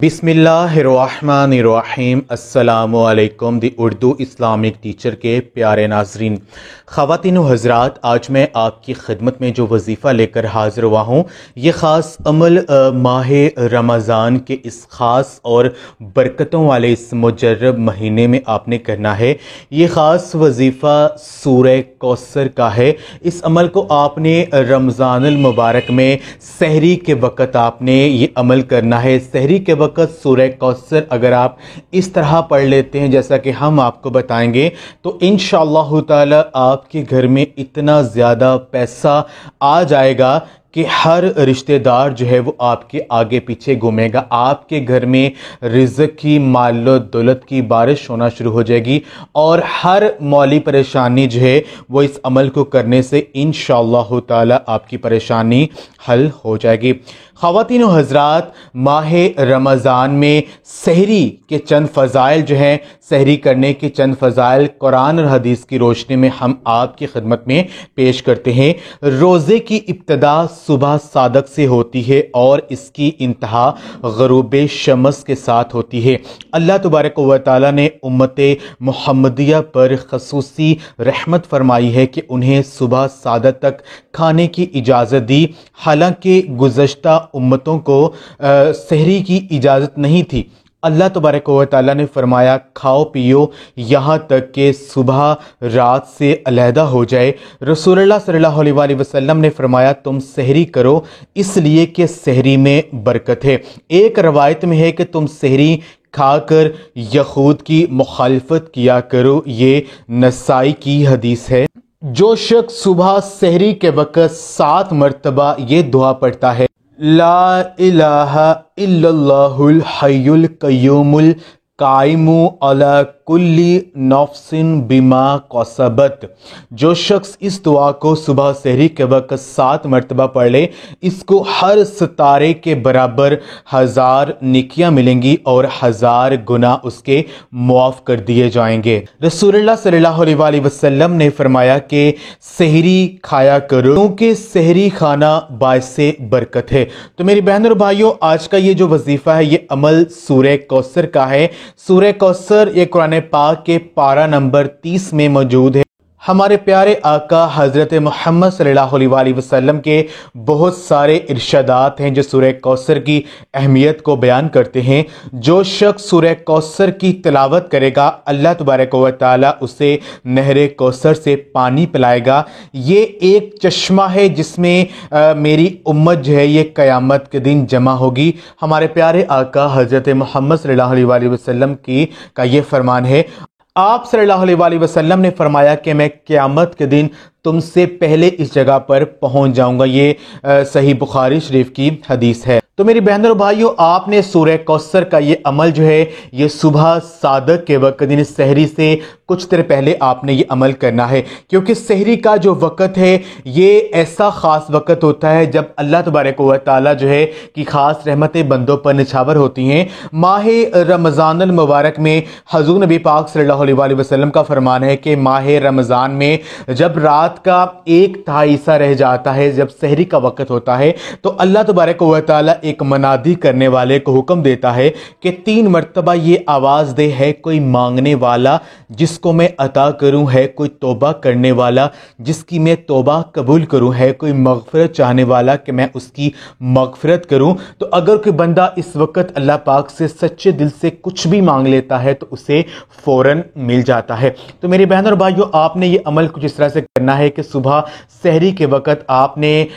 बिस्मिल्लाहिर्रहमानिर्रहीम। अस्सलामु अलैकुम। दी उर्दू इस्लामिक टीचर के प्यारे नाजरीन, ख़वातीन व हज़रात, आज मैं आपकी खिदमत में जो वजीफ़ा लेकर हाज़िर हुआ हूँ, ये ख़ास अमल माहे रमज़ान के इस ख़ास और बरकतों वाले इस मुजर्रब महीने में आपने करना है। ये ख़ास वजीफ़ा सूरह कौसर का है। इस अमल को आपने रमज़ानुल मुबारक में सहरी के वक़्त आपने ये अमल करना है। सहरी के वक़्त सूरह कौसर अगर आप इस तरह पढ़ लेते हैं जैसा कि हम आपको बताएंगे, तो इंशाअल्लाह ताला आपके घर में इतना ज़्यादा पैसा आ जाएगा कि हर रिश्तेदार जो है वो आपके आगे पीछे घूमेगा। आपके घर में रिज़्क़ की, मालो दौलत की बारिश होना शुरू हो जाएगी और हर मौली परेशानी जो है वो इस अमल को करने से इंशाअल्लाह ताला आपकी परेशानी हल हो जाएगी। ख़वातीन व हज़रात, माहे रमज़ान में सहरी के चंद फ़ज़ाइल जो हैं, सहरी करने के चंद फ़ज़ाइल कुरान और हदीस की रोशनी में हम आपकी खिदमत में पेश करते हैं। रोज़े की इब्तिदा सुबह सादक से होती है और इसकी इंतहा ग़ुरूब शम्स के साथ होती है। अल्लाह तबारक व तआला ने उम्मते मुहम्मदिया पर ख़ुसूसी रहमत फरमाई है कि उन्हें सुबह सादक तक खाने की इजाज़त दी। हालांकि गुज़श्ता उम्मतों को सहरी की इजाज़त नहीं थी। अल्लाह तबारक व तआला ने फरमाया, खाओ पियो यहाँ तक कि सुबह रात से अलहदा हो जाए। रसूलुल्लाह सल्लल्लाहु अलैहि वसल्लम ने फरमाया, तुम सहरी करो इसलिए कि सहरी में बरकत है। एक रवायत में है कि तुम सहरी खाकर यहूद की मुखालफत किया करो। ये नसाई की हदीस है। जो शख्स सुबह सहरी के वक़्त 7 मरतबा ये दुआ पढ़ता है, ला इलाहा इल्लल्लाहुल हय्युल क़य्यूमुल काइमु अला कुल्ली नफ्सिन बिमा कसबत। जो शख्स इस दुआ को सुबह सहरी के वक़्त 7 मरतबा पढ़ ले, इसको हर सितारे के बराबर 1000 नेकियां मिलेंगी और 1000 गुनाह उसके मुआफ़ कर दिए जाएंगे। रसूलुल्लाह सल्लल्लाहु अलैहि वसल्लम ने फरमाया कि सहरी खाया करो क्योंकि सहरी खाना बाइसे बरकत है। तो मेरी बहनों और भाइयों, आज का ये जो वजीफ़ा है ये अमल सूरह कौसर का है। सूरह कौसर ये कुरान पाक के पारा नंबर 30 में मौजूद है। हमारे प्यारे आका हज़रत मोहम्मद सल्लल्लाहु अलैहि वसल्लम के बहुत सारे इरशादात हैं जो सूरह कौसर की अहमियत को बयान करते हैं। जो शख्स सूरह कौसर की तिलावत करेगा, अल्लाह तबारक व तआला उसे नहरे कौसर से पानी पिलाएगा। ये एक चश्मा है जिसमें मेरी उम्मत जो है ये क़यामत के दिन जमा होगी। हमारे प्यारे आका हज़रत मोहम्मद सल्लल्लाहु अलैहि वसल्लम का ये फरमान है। आप सल्लल्लाहु अलैहि वसल्लम ने फरमाया कि मैं क़यामत के दिन तुमसे पहले इस जगह पर पहुंच जाऊंगा। ये सही बुखारी शरीफ की हदीस है। तो मेरी बहनों और भाइयों, आपने सूरह कौसर का ये अमल जो है ये सुबह सादक के वक़्त यानी सहरी से कुछ देर पहले आपने ये अमल करना है, क्योंकि सहरी का जो वक़्त है ये ऐसा ख़ास वक़्त होता है जब अल्लाह तबारक व तआला जो है कि ख़ास रहमतें बंदों पर निछावर होती हैं। माहे रमज़ानुल मुबारक में हज़ूर नबी पाक सल्लल्लाहु अलैहि वसल्लम का फरमान है कि माहे रमज़ान में जब रात का 1/3 हिस्सा रह जाता है, जब सहरी का वक़्त होता है, तो अल्लाह तबारक व तआला एक मनादी करने वाले को हुक्म देता है कि 3 मरतबा ये आवाज़ दे, है कोई मांगने वाला जिसको मैं अता करूं, है कोई तौबा करने वाला जिसकी मैं तौबा कबूल करूं, है कोई मग़फ़िरत चाहने वाला कि मैं उसकी मग़फ़िरत करूं। तो अगर कोई बंदा इस वक्त अल्लाह पाक से सच्चे दिल से कुछ भी मांग लेता है तो उसे फ़ौरन मिल जाता है। तो मेरे बहनों और भाइयों, आपने ये अमल कुछ इस तरह से करना है कि सुबह सहरी के वक़्त आपने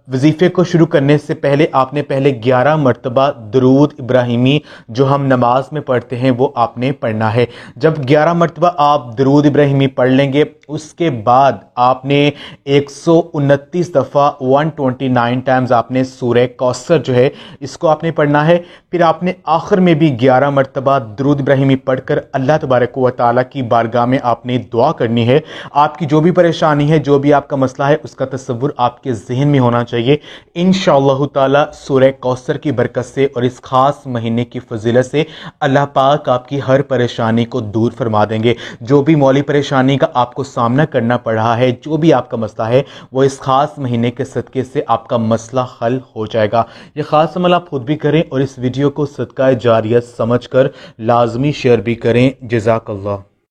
वजीफ़े को शुरू करने से पहले आपने पहले 11 मरतबा दरूद इब्राहिमी जो हम नमाज में पढ़ते हैं वो आपने पढ़ना है। जब 11 मरतबा आप दरूद इब्राहिमी पढ़ लेंगे, उसके बाद आपने 129 दफ़ा 129 टाइम्स आपने सूरह कौसर जो है इसको आपने पढ़ना है। फिर आपने आखिर में भी 11 मरतबा दरूद इब्राहिमी पढ़कर अल्लाह तबारक व तआला की बारगाह में आपने दुआ करनी है। आपकी जो भी परेशानी है, जो भी आपका मसला है, उसका तसव्वुर आपके जहन में होना चाहिए। इंशाअल्लाह ताला सूरह कौसर की बरकत से और इस खास महीने की फजीलत से अल्लाह पाक आपकी हर परेशानी को दूर फरमा देंगे। जो भी मौली परेशानी का आपको سامنا کرنا پڑ رہا ہے، جو بھی آپ کا مسئلہ ہے وہ اس خاص مہینے کے صدقے سے آپ کا مسئلہ حل ہو جائے گا۔ یہ خاص عمل آپ خود بھی کریں اور اس ویڈیو کو صدقہ جاریہ سمجھ کر لازمی شیئر بھی کریں۔ جزاک اللہ۔